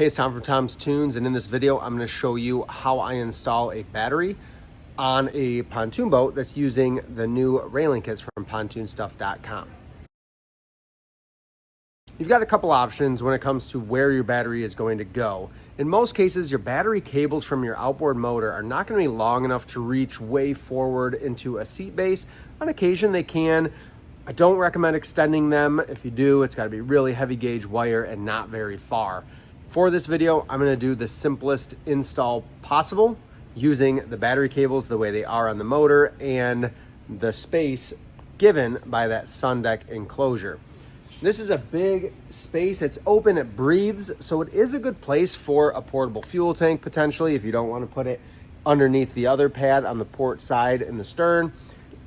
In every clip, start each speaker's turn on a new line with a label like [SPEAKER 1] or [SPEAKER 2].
[SPEAKER 1] Hey, it's Tom from Tom's Toons, and in this video, I'm going to show you how I install a battery on a pontoon boat that's using the new railing kits from pontoonstuff.com. You've got a couple options when it comes to where your battery is going to go. In most cases, your battery cables from your outboard motor are not going to be long enough to reach way forward into a seat base. On occasion, they can. I don't recommend extending them. If you do, it's got to be really heavy gauge wire and not very far. For this video, I'm going to do the simplest install possible using the battery cables the way they are on the motor and the space given by that sun deck enclosure. This is a big space. It's open, it breathes, so it is a good place for a portable fuel tank potentially if you don't want to put it underneath the other pad on the port side in the stern.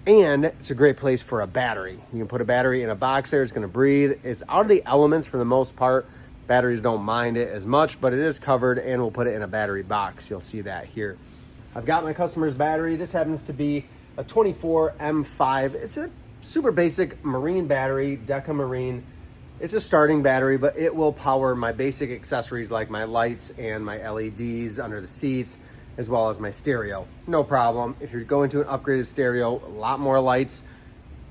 [SPEAKER 1] And it's a great place for a battery. You can put a battery in a box there, it's going to breathe. It's out of the elements for the most part. Batteries don't mind it as much, but it is covered, and we'll put it in a battery box. You'll see that here. I've got my customer's battery. This happens to be a 24 M5. It's a super basic marine battery, Deca Marine. It's a starting battery, but it will power my basic accessories like my lights and my LEDs under the seats, as well as my stereo. No problem. If you're going to an upgraded stereo, a lot more lights,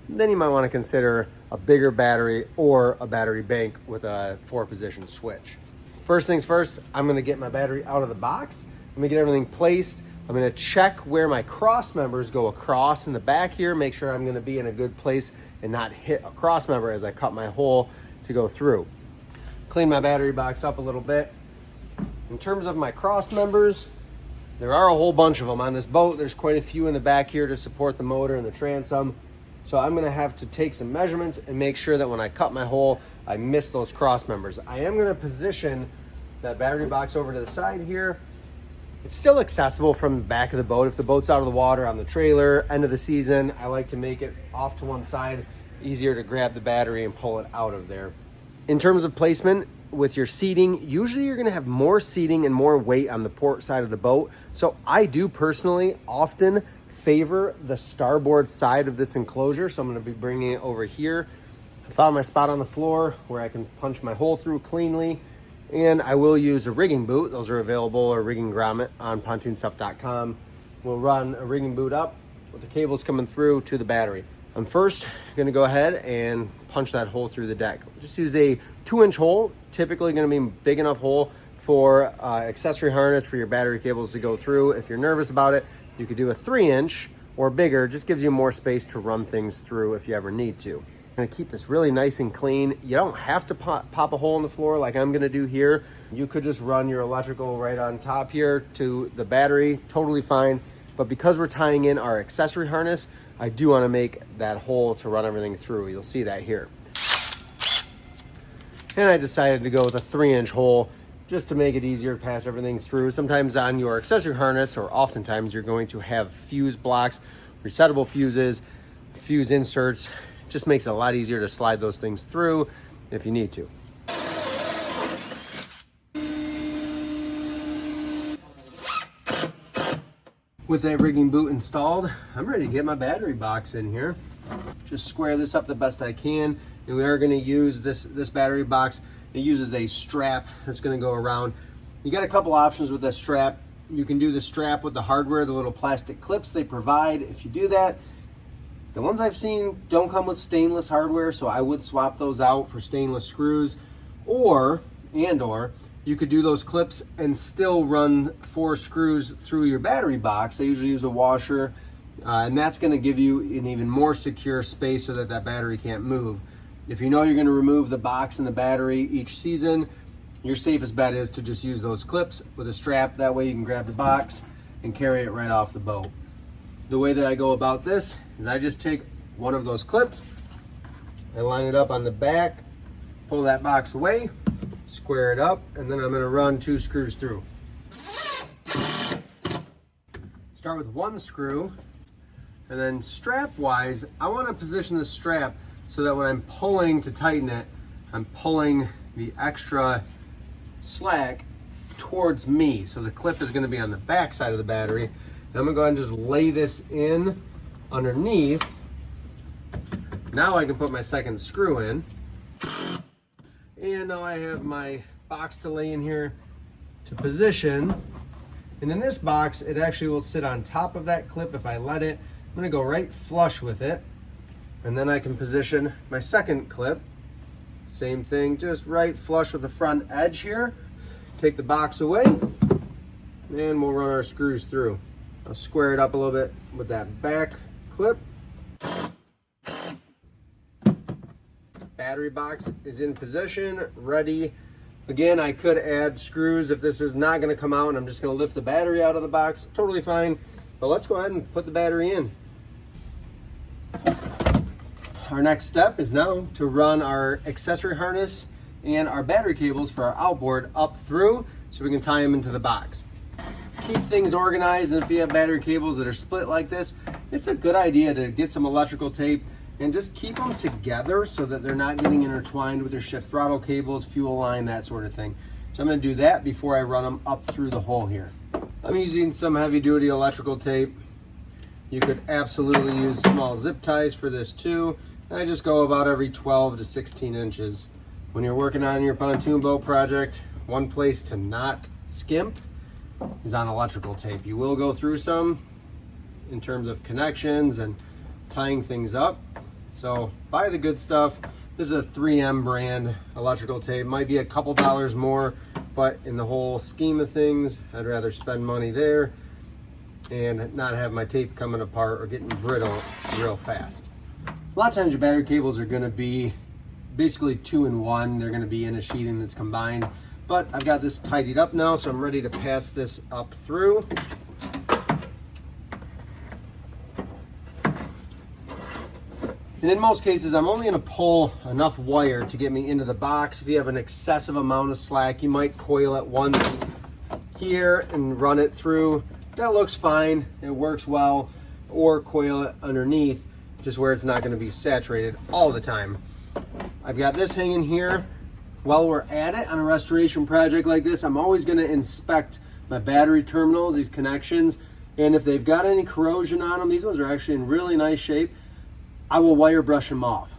[SPEAKER 1] then you might want to consider a bigger battery or a battery bank with a 4-position switch. First things first, I'm going to get my battery out of the box. I'm going to get everything placed. I'm going to check where my cross members go across in the back here, make sure I'm going to be in a good place and not hit a cross member as I cut my hole to go through. Clean my battery box up a little bit. In terms of my cross members, there are a whole bunch of them on this boat. There's quite a few in the back here to support the motor and the transom. So I'm going to have to take some measurements and make sure that when I cut my hole, I miss those cross members. I am going to position that battery box over to the side here. It's still accessible from the back of the boat. If the boat's out of the water on the trailer, end of the season, I like to make it off to one side, easier to grab the battery and pull it out of there. In terms of placement, with your seating, usually you're going to have more seating and more weight on the port side of the boat. So I do personally often favor the starboard side of this enclosure. So I'm going to be bringing it over here. I found my spot on the floor where I can punch my hole through cleanly. And I will use a rigging boot. Those are available, or rigging grommet on pontoonstuff.com. We'll run a rigging boot up with the cables coming through to the battery. I'm first going to go ahead and punch that hole through the deck. Just use a 2-inch hole, typically going to be a big enough hole for accessory harness for your battery cables to go through. If you're nervous about it, you could do a 3-inch or bigger. Just gives you more space to run things through if you ever need to. I'm going to keep this really nice and clean. You don't have to pop a hole in the floor like I'm going to do here. You could just run your electrical right on top here to the battery, totally fine. But because we're tying in our accessory harness, I do want to make that hole to run everything through. You'll see that here. And I decided to go with a 3-inch hole just to make it easier to pass everything through. Sometimes on your accessory harness, or oftentimes, you're going to have fuse blocks, resettable fuses, fuse inserts. It just makes it a lot easier to slide those things through if you need to. With that rigging boot installed, I'm ready to get my battery box in here. Just square this up the best I can. And we are going to use this battery box. It uses a strap that's going to go around. You got a couple options with this strap. You can do the strap with the hardware, the little plastic clips they provide. If you do that, the ones I've seen don't come with stainless hardware, so I would swap those out for stainless screws. Or you could do those clips and still run 4 screws through your battery box. I usually use a washer, and that's going to give you an even more secure space so that that battery can't move. If you know you're going to remove the box and the battery each season, your safest bet is to just use those clips with a strap. That way you can grab the box and carry it right off the boat. The way that I go about this is I just take one of those clips, I line it up on the back, pull that box away, square it up, and then I'm going to run 2 screws through. Start with 1 screw, and then strap wise, I want to position the strap so that when I'm pulling to tighten it, I'm pulling the extra slack towards me. So the clip is going to be on the back side of the battery. And I'm going to go ahead and just lay this in underneath. Now I can put my second screw in. And now I have my box to lay in here. to position. And in this box, it actually will sit on top of that clip if I let it. I'm gonna go right flush with it. And then I can position my second clip. Same thing, just right flush with the front edge here. Take the box away, and we'll run our screws through. I'll square it up a little bit with that back clip. Battery box is in position, ready. Again, I could add screws if this is not gonna come out and I'm just gonna lift the battery out of the box. Totally fine, but let's go ahead and put the battery in. Our next step is now to run our accessory harness and our battery cables for our outboard up through so we can tie them into the box. Keep things organized, and if you have battery cables that are split like this, it's a good idea to get some electrical tape and just keep them together so that they're not getting intertwined with your shift throttle cables, fuel line, that sort of thing. So I'm going to do that before I run them up through the hole here. I'm using some heavy duty electrical tape. You could absolutely use small zip ties for this too. I just go about every 12 to 16 inches. When you're working on your pontoon boat project, one place to not skimp is on electrical tape. You will go through some in terms of connections and tying things up. So buy the good stuff. This is a 3M brand electrical tape. Might be a couple dollars more, but in the whole scheme of things, I'd rather spend money there and not have my tape coming apart or getting brittle real fast. A lot of times your battery cables are going to be basically 2-in-1. They're going to be in a sheeting that's combined, but I've got this tidied up now, so I'm ready to pass this up through. And in most cases, I'm only going to pull enough wire to get me into the box. If you have an excessive amount of slack, you might coil it once here and run it through. That looks fine, it works well, or coil it underneath, just where it's not going to be saturated all the time. I've got this hanging here. While we're at it on a restoration project like this, I'm always going to inspect my battery terminals, these connections, and if they've got any corrosion on them, these ones are actually in really nice shape, I will wire brush them off.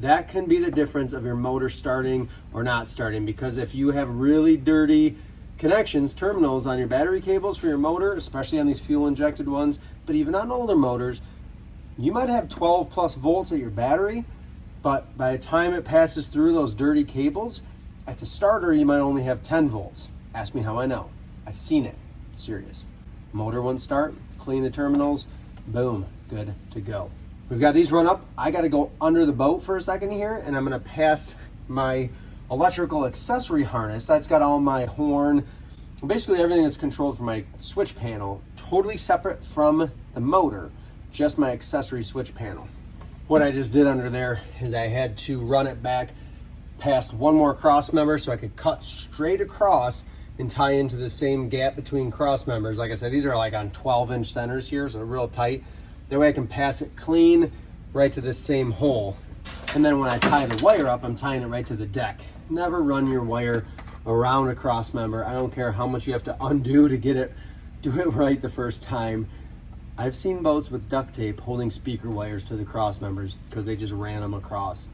[SPEAKER 1] That can be the difference of your motor starting or not starting, because if you have really dirty connections, terminals on your battery cables for your motor, especially on these fuel injected ones, but even on older motors, you might have 12 plus volts at your battery, but by the time it passes through those dirty cables, at the starter, you might only have 10 volts. Ask me how I know. I've seen it. Serious. Motor won't start, clean the terminals, boom, good to go. We've got these run up. I got to go under the boat for a second here, and I'm going to pass my electrical accessory harness. That's got all my horn, basically everything that's controlled from my switch panel, totally separate from the motor, just my accessory switch panel. What I just did under there is I had to run it back past one more cross member so I could cut straight across and tie into the same gap between cross members. Like I said, these are like on 12-inch centers here, so they're real tight. That way I can pass it clean right to this same hole. And then when I tie the wire up, I'm tying it right to the deck. Never run your wire around a cross member. I don't care how much you have to undo to get it, do it right the first time. I've seen boats with duct tape holding speaker wires to the cross members because they just ran them across.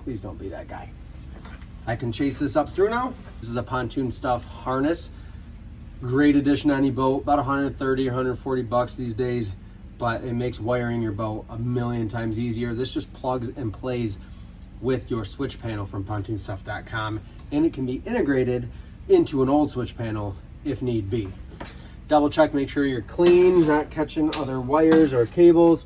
[SPEAKER 1] Please don't be that guy. I can chase this up through now. This is a Pontoon stuff harness. Great addition to any boat, about 130 or 140 bucks these days, but it makes wiring your boat a million times easier. This just plugs and plays with your switch panel from pontoonstuff.com, and it can be integrated into an old switch panel if need be. Double check, make sure you're clean, not catching other wires or cables.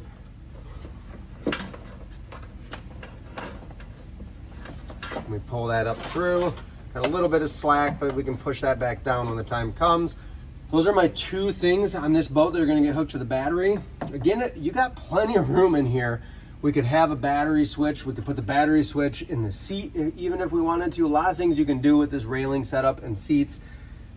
[SPEAKER 1] Let me pull that up through. Got a little bit of slack, but we can push that back down when the time comes. Those are my two things on this boat that are gonna get hooked to the battery. Again, you got plenty of room in here. We could have a battery switch. We could put the battery switch in the seat even if we wanted to. A lot of things you can do with this railing setup and seats.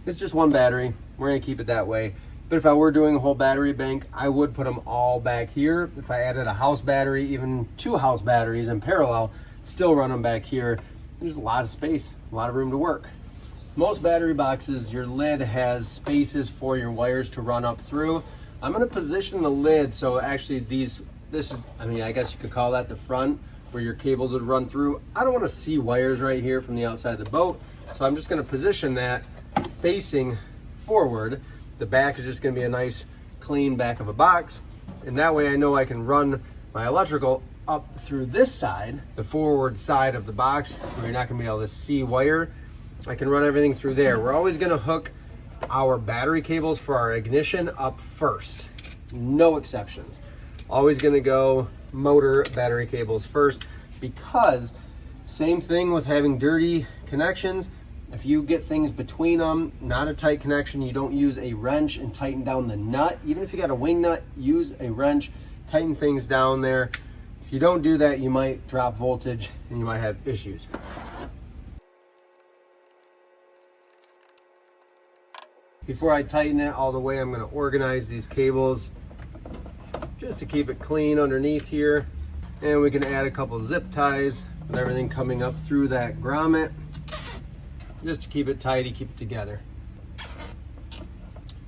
[SPEAKER 1] It's just one battery. We're gonna keep it that way. But if I were doing a whole battery bank, I would put them all back here. If I added a house battery, even 2 house batteries in parallel, still run them back here. There's a lot of space, a lot of room to work. Most battery boxes, your lid has spaces for your wires to run up through. I'm gonna position the lid so actually this is, I mean, I guess you could call that the front where your cables would run through. I don't wanna see wires right here from the outside of the boat, so I'm just gonna position that facing forward. The back is just gonna be a nice clean back of a box. And that way I know I can run my electrical up through this side, the forward side of the box, where you're not gonna be able to see wire. I can run everything through there. We're always gonna hook our battery cables for our ignition up first. No exceptions. Always gonna go motor battery cables first, because same thing with having dirty connections. If you get things between them, not a tight connection, you don't use a wrench and tighten down the nut. Even if you got a wing nut, use a wrench, tighten things down there. If you don't do that, you might drop voltage and you might have issues. Before I tighten it all the way, I'm gonna organize these cables just to keep it clean underneath here. And we can add a couple zip ties with everything coming up through that grommet, just to keep it tidy, keep it together.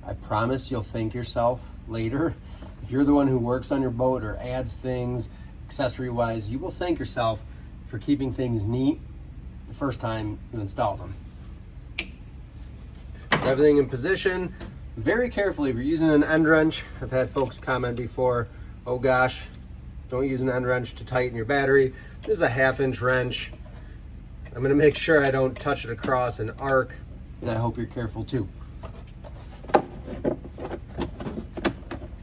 [SPEAKER 1] I promise you'll thank yourself later. If you're the one who works on your boat or adds things accessory-wise, you will thank yourself for keeping things neat the first time you install them. Everything in position very carefully. If you're using an end wrench, I've had folks comment before, oh gosh, don't use an end wrench to tighten your battery. This is a 1/2-inch wrench. I'm gonna make sure I don't touch it across an arc, and I hope you're careful too.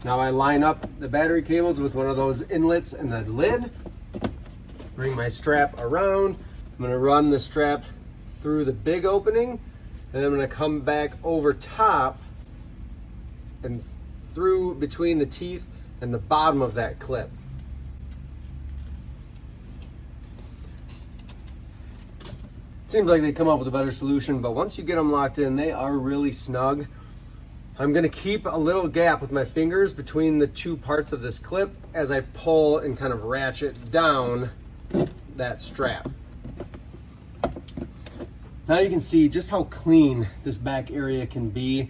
[SPEAKER 1] Now I line up the battery cables with one of those inlets and the lid. Bring my strap around. I'm gonna run the strap through the big opening, and I'm gonna come back over top and through between the teeth and the bottom of that clip. Seems like they come up with a better solution, but once you get them locked in, they are really snug. I'm gonna keep a little gap with my fingers between the two parts of this clip as I pull and kind of ratchet down that strap. Now you can see just how clean this back area can be.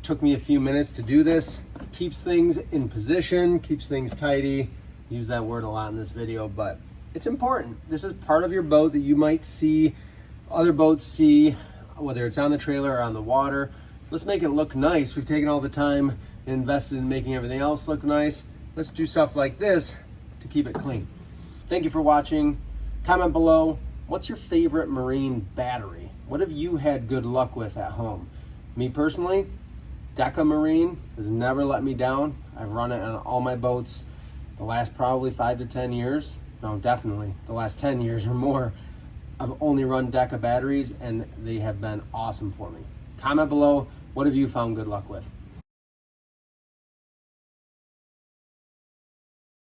[SPEAKER 1] Took me a few minutes to do this. Keeps things in position, keeps things tidy. Use that word a lot in this video, but it's important. This is part of your boat that you might see other boats see, whether it's on the trailer or on the water. Let's make it look nice. We've taken all the time and invested in making everything else look nice. Let's do stuff like this to keep it clean. Thank you for watching. Comment below, what's your favorite marine battery? What have you had good luck with at home? Me personally, Deca Marine has never let me down. I've run it on all my boats the last probably 5 to 10 years. No, definitely the last 10 years or more. I've only run Deca batteries and they have been awesome for me. Comment below, what have you found good luck with?